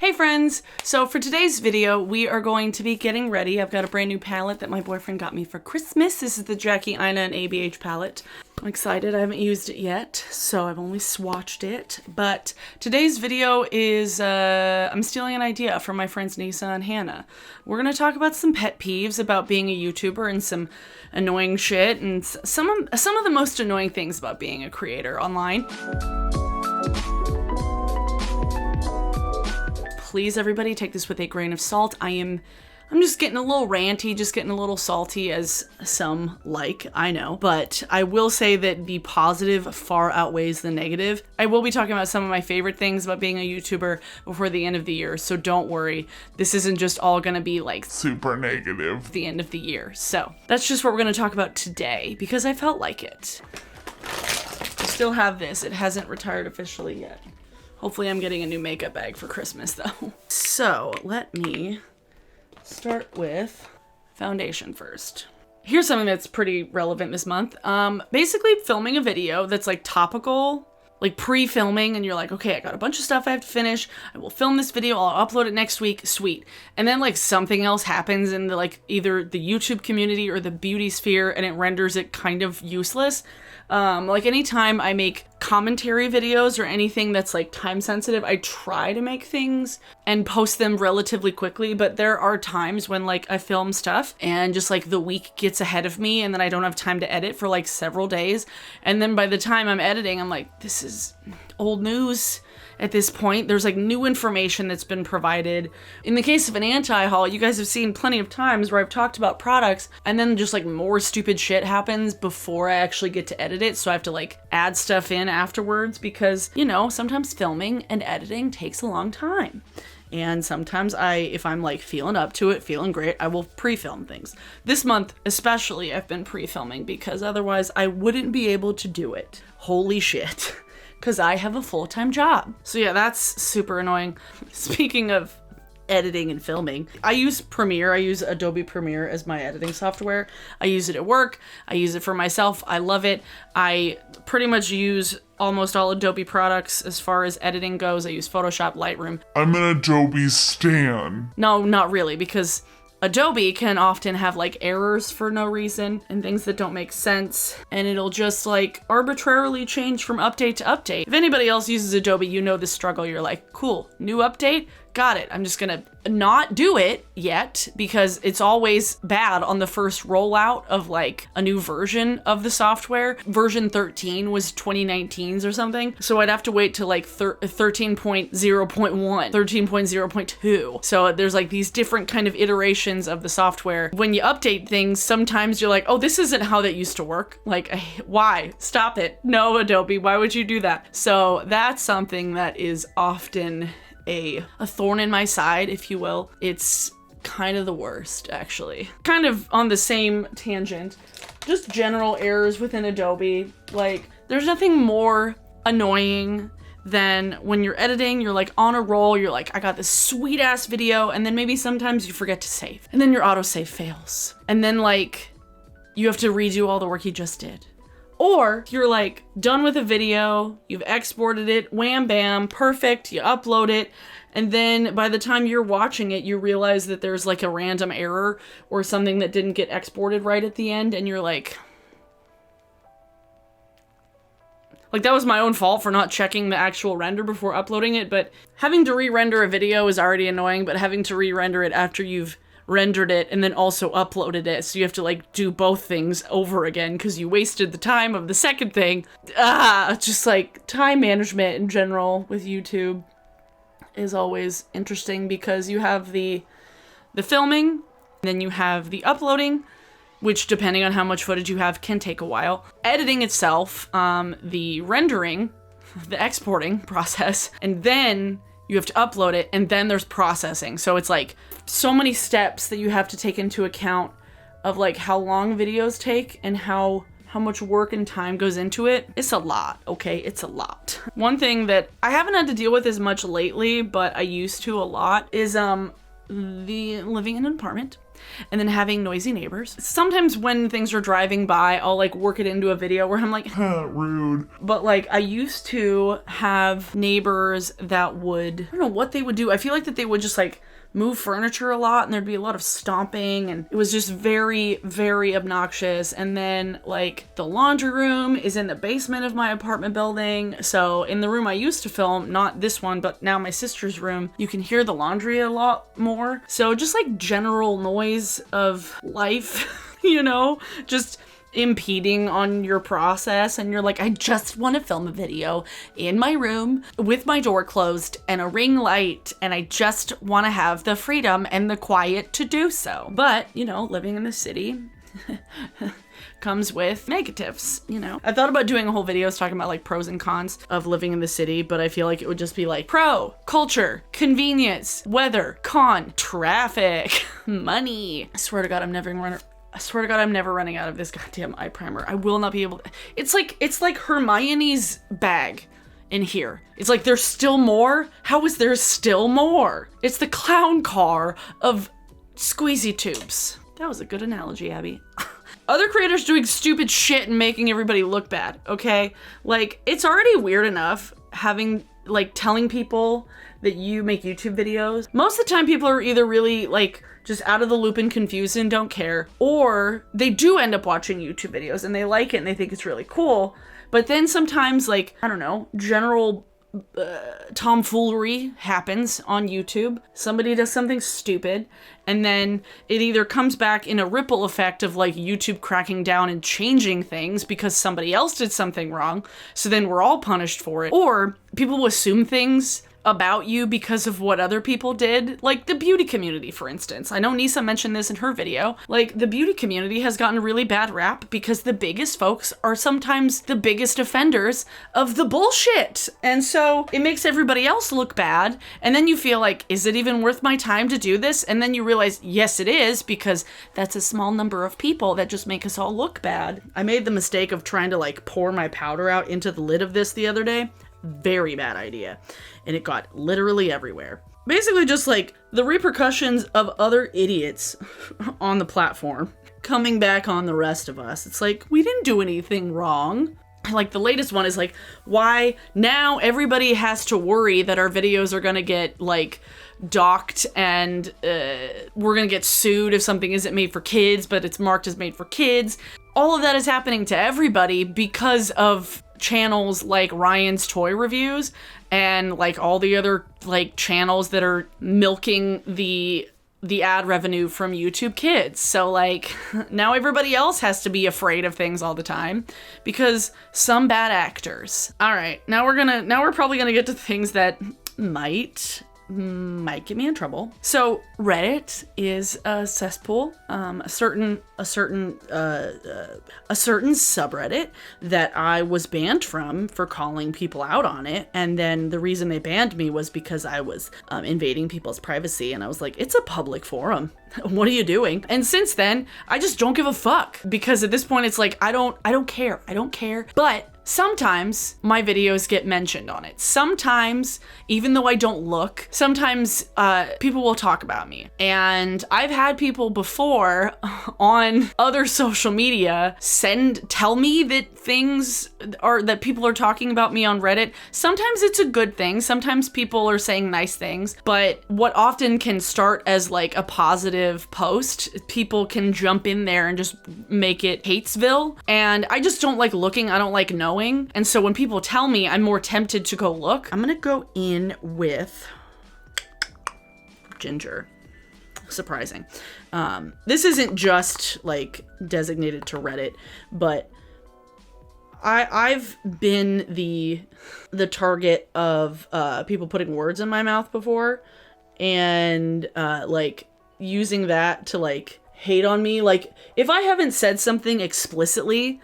Hey friends! So for today's video, we are going to be getting ready. I've got a brand new palette that my boyfriend got me for Christmas. This is the Jackie, Aina, and ABH palette. I'm excited. I haven't used it yet, so I've only swatched it. But today's video is, I'm stealing an idea from my friends Nisa and Hannah. We're going to talk about some pet peeves about being a YouTuber and some annoying shit and some of the most annoying things about being a creator online. Please, everybody, take this with a grain of salt. I'm just getting a little ranty, just getting a little salty, as some like, I know. But I will say that the positive far outweighs the negative. I will be talking about some of my favorite things about being a YouTuber before the end of the year, so don't worry. This isn't just all gonna be like super negative at the end of the year. So that's just what we're gonna talk about today, because I felt like it. I still have this. It hasn't retired officially yet. Hopefully I'm getting a new makeup bag for Christmas though. So let me start with foundation first. Here's something that's pretty relevant this month. Basically filming a video that's like topical, like pre-filming, and you're like, okay, I got a bunch of stuff I have to finish. I will film this video, I'll upload it next week, sweet. And then like something else happens in the like either the YouTube community or the beauty sphere, and it renders it kind of useless. Like anytime I make commentary videos or anything that's like time sensitive, I try to make things and post them relatively quickly, but there are times when like I film stuff and just like the week gets ahead of me and then I don't have time to edit for like several days. And then by the time I'm editing, I'm like, this is old news. At this point, there's like new information that's been provided. In the case of an anti-haul, you guys have seen plenty of times where I've talked about products and then just like more stupid shit happens before I actually get to edit it. So I have to like add stuff in afterwards because, you know, sometimes filming and editing takes a long time. And sometimes if I'm like feeling up to it, feeling great, I will pre-film things. This month, especially, I've been pre-filming because otherwise I wouldn't be able to do it. Holy shit. Because I have a full-time job. So yeah, that's super annoying. Speaking of editing and filming, I use Premiere. I use Adobe Premiere as my editing software. I use it at work. I use it for myself. I love it. I pretty much use almost all Adobe products as far as editing goes. I use Photoshop, Lightroom. I'm an Adobe stan. No, not really, because Adobe can often have like errors for no reason and things that don't make sense, and it'll just like arbitrarily change from update to update. If anybody else uses Adobe, you know the struggle. You're like, cool, new update? Got it. I'm just gonna not do it yet because it's always bad on the first rollout of like a new version of the software. Version 13 was 2019's or something. So I'd have to wait till like 13.0.1, 13.0.2. So there's like these different kind of iterations of the software. When you update things, sometimes you're like, oh, this isn't how that used to work. Like, why? Stop it. No, Adobe, why would you do that? So that's something that is often a thorn in my side, if you will. It's kind of the worst, actually. Kind of on the same tangent, just general errors within Adobe. Like, there's nothing more annoying than when you're editing, you're like on a roll, you're like, I got this sweet ass video, and then maybe sometimes you forget to save, and then your autosave fails. And then like, you have to redo all the work you just did. Or you're like done with a video, you've exported it, wham bam, perfect, you upload it, and then by the time you're watching it, you realize that there's like a random error or something that didn't get exported right at the end, and you're like, that was my own fault for not checking the actual render before uploading it. But having to re-render a video is already annoying, but having to re-render it after you've rendered it and then also uploaded it, so you have to like do both things over again because you wasted the time of the second thing. Just like time management in general with YouTube is always interesting because you have the filming, then you have the uploading, which depending on how much footage you have can take a while. Editing itself, the rendering, the exporting process, and then you have to upload it, and then there's processing. So it's like so many steps that you have to take into account of like how long videos take and how much work and time goes into it. It's a lot, okay? It's a lot. One thing that I haven't had to deal with as much lately, but I used to a lot, is the living in an apartment. and then having noisy neighbors. Sometimes when things are driving by, I'll like work it into a video where I'm like, Rude. but like I used to have neighbors that would, I don't know what they would do. I feel like that they would just like move furniture a lot and there'd be a lot of stomping and it was just very, very obnoxious. And then like the laundry room is in the basement of my apartment building. So in the room I used to film, not this one, but now my sister's room, you can hear the laundry a lot more. So just like general noise of life, you know, just impeding on your process, and you're like, I just want to film a video in my room with my door closed and a ring light, and I just want to have the freedom and the quiet to do so. But, you know, living in the city comes with negatives, you know. I thought about doing a whole video talking about like pros and cons of living in the city, but I feel like it would just be like pro, culture, convenience, weather, con, traffic, money. I swear to God, I'm never running out of this goddamn eye primer. I will not be able to. It's like Hermione's bag in here. It's like there's still more. How is there still more? It's the clown car of squeezy tubes. That was a good analogy, Abby. Other creators doing stupid shit and making everybody look bad, okay? Like, it's already weird enough having, like, telling people that you make YouTube videos. Most of the time people are either really, like, just out of the loop and confused and don't care, or they do end up watching YouTube videos and they like it and they think it's really cool. But then sometimes, like, I don't know, general tomfoolery happens on YouTube. Somebody does something stupid, and then it either comes back in a ripple effect of like YouTube cracking down and changing things because somebody else did something wrong, so then we're all punished for it, or people will assume things about you because of what other people did. Like the beauty community, for instance. I know Nisa mentioned this in her video. Like, the beauty community has gotten a really bad rap because the biggest folks are sometimes the biggest offenders of the bullshit. And so it makes everybody else look bad. And then you feel like, is it even worth my time to do this? And then you realize, yes, it is, because that's a small number of people that just make us all look bad. I made the mistake of trying to like pour my powder out into the lid of this the other day. Very bad idea. And it got literally everywhere. Basically just like the repercussions of other idiots on the platform coming back on the rest of us. It's like, we didn't do anything wrong. Like the latest one is like, why now everybody has to worry that our videos are gonna get like docked and we're gonna get sued if something isn't made for kids, but it's marked as made for kids. All of that is happening to everybody because of channels like Ryan's Toy Reviews and like all the other like channels that are milking the ad revenue from YouTube Kids. So like now everybody else has to be afraid of things all the time because some bad actors. All right, now we're probably gonna get to things that might get me in trouble. So Reddit is a cesspool, a certain subreddit that I was banned from for calling people out on it. And then the reason they banned me was because I was invading people's privacy, and I was like, it's a public forum. What are you doing? And since then, I just don't give a fuck, because at this point it's like, I don't care. But sometimes my videos get mentioned on it. Sometimes, even though I don't look, sometimes people will talk about me. And I've had people before on other social media tell me that things are, that people are talking about me on Reddit. Sometimes it's a good thing. Sometimes people are saying nice things. But what often can start as like a positive post, people can jump in there and just make it Hatesville. And I just don't like looking. I don't like knowing. And so when people tell me, I'm more tempted to go look. I'm gonna go in with ginger. Surprising. This isn't just like designated to Reddit, but I've been the target of people putting words in my mouth before, and like using that to like hate on me. Like if I haven't said something explicitly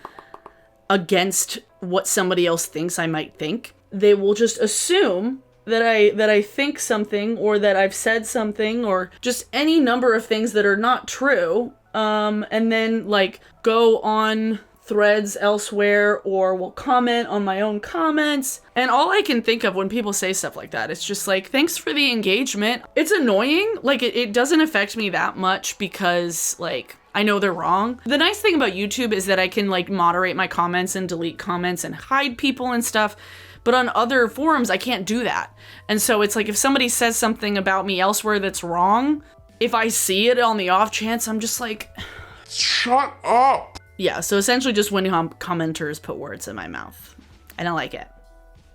against what somebody else thinks I might think, they will just assume that I think something, or that I've said something, or just any number of things that are not true, and then like go on threads elsewhere or will comment on my own comments. And all I can think of when people say stuff like that, it's just like, thanks for the engagement. It's annoying. Like, it doesn't affect me that much because, like, I know they're wrong. The nice thing about YouTube is that I can, like, moderate my comments and delete comments and hide people and stuff. But on other forums, I can't do that. And so it's like, if somebody says something about me elsewhere that's wrong, if I see it on the off chance, I'm just like, shut up. Yeah, so essentially just when commenters put words in my mouth. I don't like it.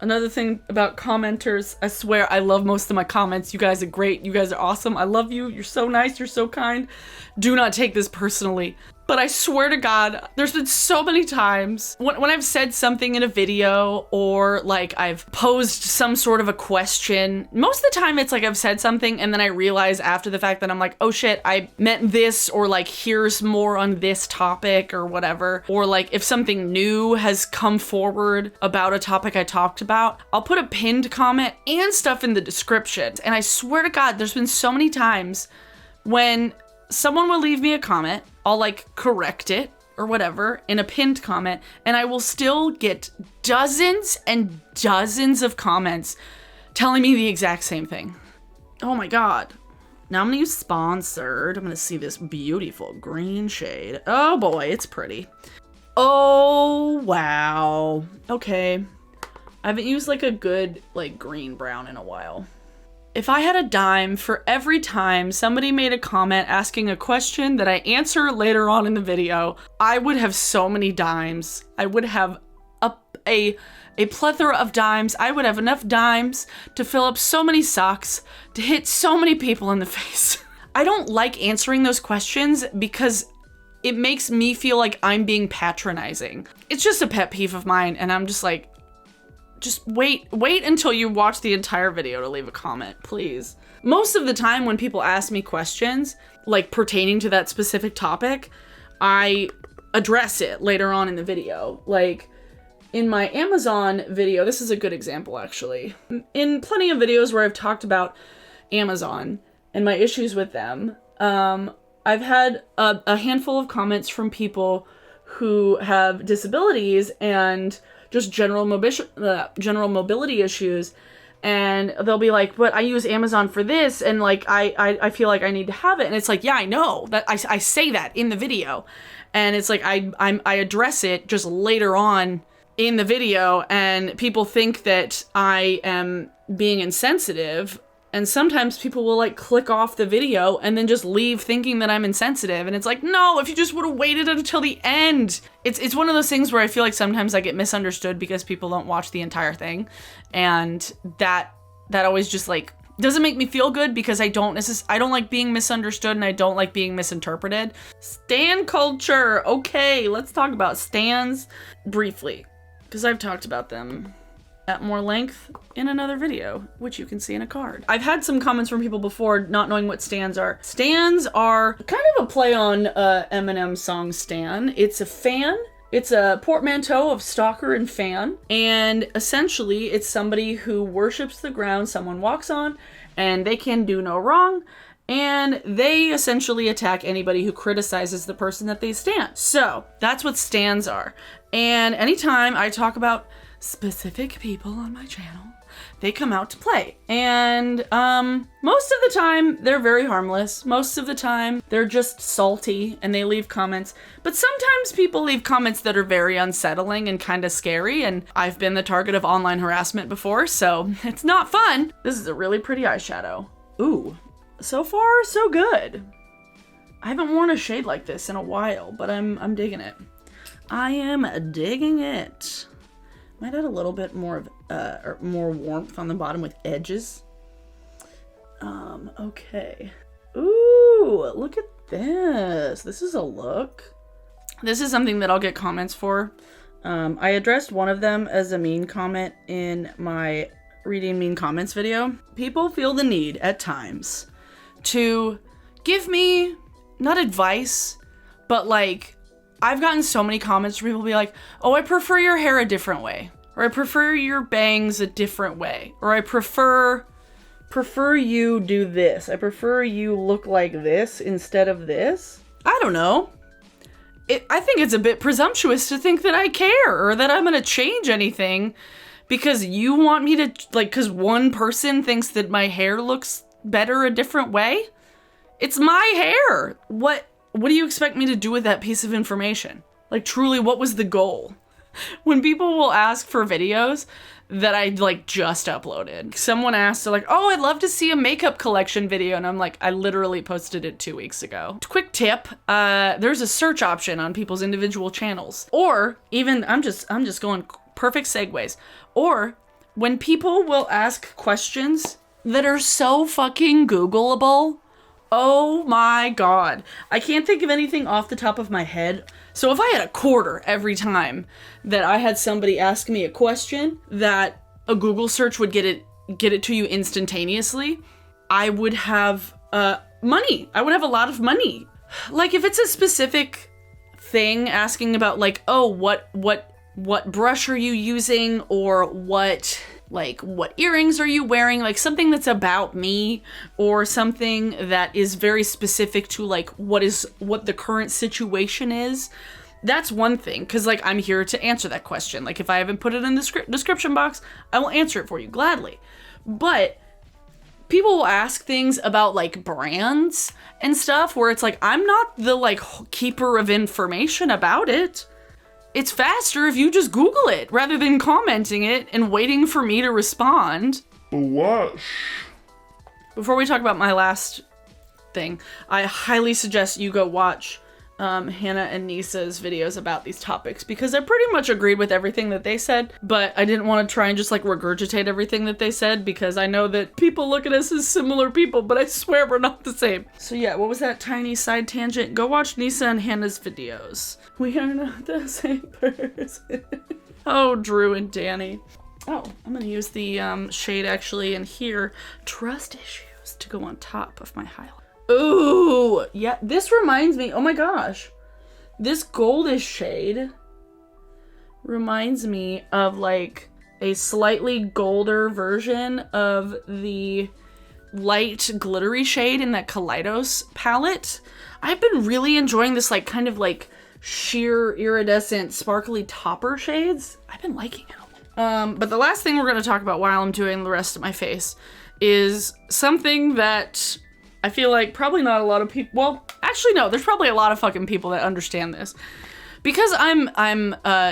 Another thing about commenters, I swear I love most of my comments. You guys are great. You guys are awesome. I love you. You're so nice. You're so kind. Do not take this personally. But I swear to God, there's been so many times when I've said something in a video or like I've posed some sort of a question. Most of the time it's like I've said something and then I realize after the fact that I'm like, oh shit, I meant this, or like here's more on this topic or whatever. Or like if something new has come forward about a topic I talked about, I'll put a pinned comment and stuff in the description. And I swear to God, there's been so many times when someone will leave me a comment, I'll like correct it or whatever in a pinned comment, and I will still get dozens and dozens of comments telling me the exact same thing. Oh my God. Now I'm gonna use sponsored. I'm gonna see this beautiful green shade. Oh boy, it's pretty. Oh, wow. Okay. I haven't used like a good like green brown in a while. If I had a dime for every time somebody made a comment asking a question that I answer later on in the video, I would have so many dimes. I would have a plethora of dimes. I would have enough dimes to fill up so many socks, to hit so many people in the face. I don't like answering those questions because it makes me feel like I'm being patronizing. It's just a pet peeve of mine, and I'm just like, just wait until you watch the entire video to leave a comment, please. Most of the time when people ask me questions, like pertaining to that specific topic, I address it later on in the video. Like in my Amazon video, this is a good example actually. In plenty of videos where I've talked about Amazon and my issues with them, I've had a handful of comments from people who have disabilities and just general mobility issues, and they'll be like, but I use Amazon for this, and like I feel like I need to have it. And it's like, yeah, I know that I say that in the video, and it's like I address it just later on in the video, and people think that I am being insensitive. And sometimes people will like click off the video and then just leave thinking that I'm insensitive. And it's like, no, if you just would have waited until the end. It's one of those things where I feel like sometimes I get misunderstood because people don't watch the entire thing. And that always just like doesn't make me feel good because I don't like being misunderstood and I don't like being misinterpreted. Stan culture. Okay, let's talk about stans briefly because I've talked about them at more length in another video, which you can see in a card. I've had some comments from people before not knowing what stans are. Stans are kind of a play on Eminem's song Stan. It's a fan. It's a portmanteau of stalker and fan. And essentially it's somebody who worships the ground someone walks on and they can do no wrong. And they essentially attack anybody who criticizes the person that they stan. So that's what stans are. And anytime I talk about specific people on my channel, they come out to play. And most of the time they're very harmless. Most of the time they're just salty and they leave comments. But sometimes people leave comments that are very unsettling and kind of scary, and I've been the target of online harassment before, so it's not fun. This is a really pretty eyeshadow. Ooh, so far so good. I haven't worn a shade like this in a while, but I'm digging it. I am digging it. Might add a little bit more of or more warmth on the bottom with edges. Okay. Ooh, look at this. This is a look. This is something that I'll get comments for. I addressed one of them as a mean comment in my reading mean comments video. People feel the need at times to give me, not advice, but like, I've gotten so many comments where people be like, oh, I prefer your hair a different way. Or I prefer your bangs a different way. Or I prefer you do this. I prefer you look like this instead of this. I don't know. I think it's a bit presumptuous to think that I care or that I'm gonna change anything because you want me to, like, because one person thinks that my hair looks better a different way. It's my hair. What do you expect me to do with that piece of information? Like, truly, what was the goal? When people will ask for videos that I, like, just uploaded. Someone asked, like, oh, I'd love to see a makeup collection video. And I'm like, I literally posted it 2 weeks ago. Quick tip, there's a search option on people's individual channels. Or even, I'm just going perfect segues. Or when people will ask questions that are so fucking Googleable, oh my God. I can't think of anything off the top of my head. So if I had a quarter every time that I had somebody ask me a question that a Google search would get it to you instantaneously, I would have money. I would have a lot of money. Like if it's a specific thing asking about like, oh, what brush are you using, or what earrings are you wearing, like something that's about me, or something that is very specific to like what the current situation is, that's one thing, because like I'm here to answer that question. Like if I haven't put it in the description box, I will answer it for you gladly. But people will ask things about like brands and stuff where it's like, I'm not the like keeper of information about it. It's faster if you just Google it rather than commenting it and waiting for me to respond. Blush. Before we talk about my last thing, I highly suggest you go watch Hannah and Nisa's videos about these topics, because I pretty much agreed with everything that they said, but I didn't want to try and just like regurgitate everything that they said, because I know that people look at us as similar people, but I swear we're not the same. So yeah, what was that tiny side tangent? Go watch Nisa and Hannah's videos. We are not the same person. Oh, Drew and Danny. Oh, I'm gonna use the shade actually in here, Trust Issues, to go on top of my highlight. Ooh, yeah, this reminds me, oh my gosh, this goldish shade reminds me of like a slightly golder version of the light glittery shade in that Kaleidos palette. I've been really enjoying this like kind of like sheer iridescent sparkly topper shades. I've been liking it a lot. But the last thing we're going to talk about while I'm doing the rest of my face is something that I feel like probably not a lot of people, well, actually no, there's probably a lot of fucking people that understand this. Because I'm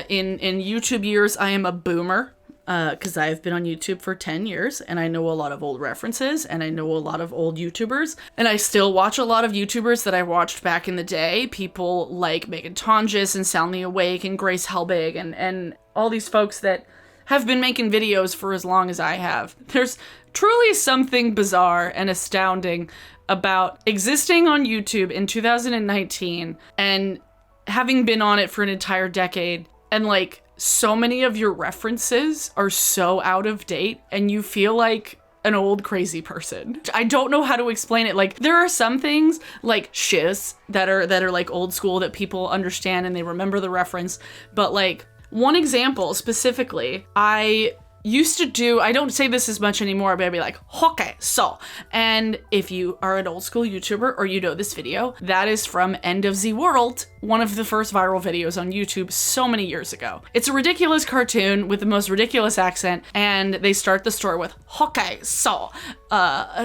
in YouTube years, I am a boomer, because I've been on YouTube for 10 years, and I know a lot of old references, and I know a lot of old YouTubers, and I still watch a lot of YouTubers that I watched back in the day, people like Megan Tonjes and Soundly Awake and Grace Helbig, and all these folks that have been making videos for as long as I have. There's truly something bizarre and astounding about existing on YouTube in 2019 and having been on it for an entire decade, and like so many of your references are so out of date and you feel like an old crazy person. I don't know how to explain it. Like there are some things like shiz that are like old school that people understand and they remember the reference, but like one example specifically, I used to do, I don't say this as much anymore, but I'd be like, okay, so, and if you are an old school YouTuber or you know this video, that is from End of the World, one of the first viral videos on YouTube so many years ago. It's a ridiculous cartoon with the most ridiculous accent, and they start the story with, okay, so,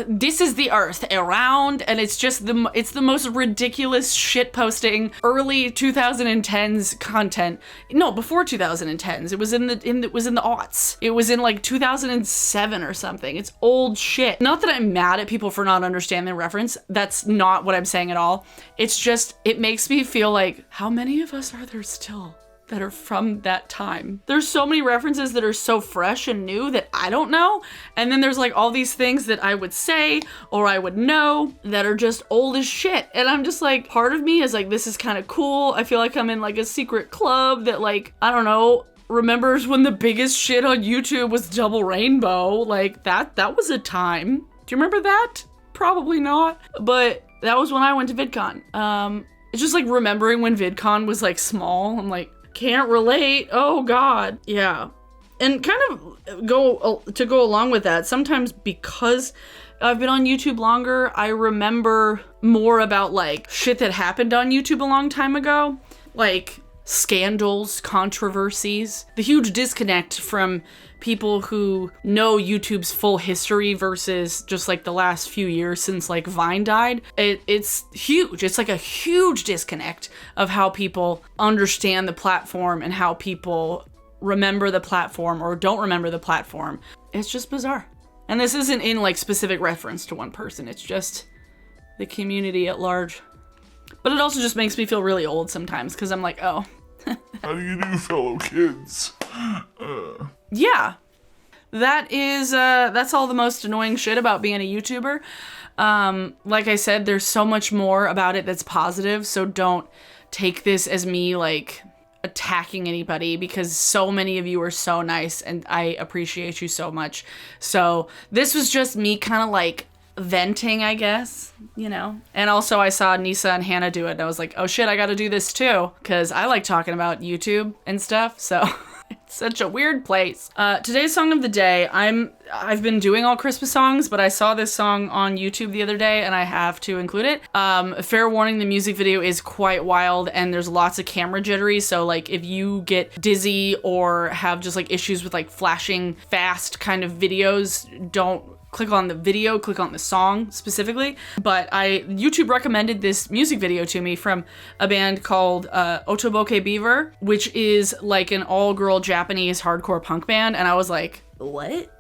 this is the Earth around, and it's just it's the most ridiculous shit posting early 2010s content. No, before 2010s. It was in the aughts. It was in like 2007 or something. It's old shit. Not that I'm mad at people for not understanding the reference. That's not what I'm saying at all. It's just, it makes me feel like, how many of us are there still that are from that time? There's so many references that are so fresh and new that I don't know. And then there's like all these things that I would say or I would know that are just old as shit. And I'm just like, part of me is like, this is kind of cool. I feel like I'm in like a secret club that like, I don't know, remembers when the biggest shit on YouTube was Double Rainbow. Like that was a time. Do you remember that? Probably not. But that was when I went to VidCon. It's just like remembering when VidCon was like small. I'm like, can't relate. Oh God. Yeah. And kind of go along with that, sometimes because I've been on YouTube longer, I remember more about like shit that happened on YouTube a long time ago. like scandals, controversies, the huge disconnect from people who know YouTube's full history versus just like the last few years since like Vine died. It's huge. It's like a huge disconnect of how people understand the platform and how people remember the platform or don't remember the platform. It's just bizarre. And this isn't in like specific reference to one person. It's just the community at large. But it also just makes me feel really old sometimes because I'm like, oh. How do you do, fellow kids? Yeah. That's all the most annoying shit about being a YouTuber. Like I said, there's so much more about it that's positive, so don't take this as me like attacking anybody because so many of you are so nice and I appreciate you so much. So this was just me kind of like venting, I guess, you know. And also I saw Nisa and Hannah do it and I was like, oh shit, I gotta do this too because I like talking about YouTube and stuff, so it's such a weird place. Today's song of the day, I've been doing all Christmas songs, but I saw this song on YouTube the other day and I have to include it. Fair warning, the music video is quite wild and there's lots of camera jittery, so like if you get dizzy or have just like issues with like flashing fast kind of videos, don't click on the video, click on the song specifically. But YouTube recommended this music video to me from a band called Otoboke Beaver, which is like an all-girl Japanese hardcore punk band, and I was like, what?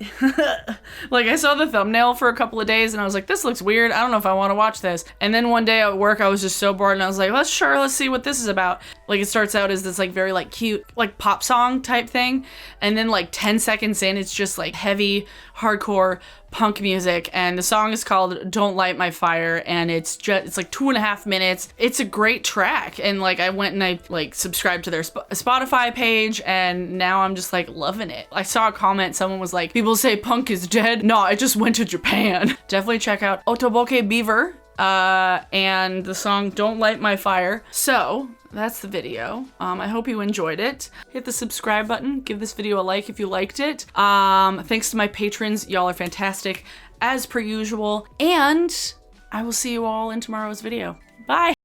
Like I saw the thumbnail for a couple of days and I was like, this looks weird. I don't know if I want to watch this. And then one day at work, I was just so bored and I was like, let's see what this is about. Like it starts out as this like very like cute, like pop song type thing. And then like 10 seconds in, it's just like heavy, hardcore punk music. And the song is called Don't Light My Fire. And it's like 2.5 minutes. It's a great track. And like I went and I like subscribed to their Spotify page and now I'm just like loving it. I saw a comment, someone was like, people say punk is dead. No, I just went to Japan. Definitely check out Otoboke Beaver and the song Don't Light My Fire. So that's the video. I hope you enjoyed it. Hit the subscribe button. Give this video a like if you liked it. Thanks to my patrons. Y'all are fantastic as per usual. And I will see you all in tomorrow's video. Bye.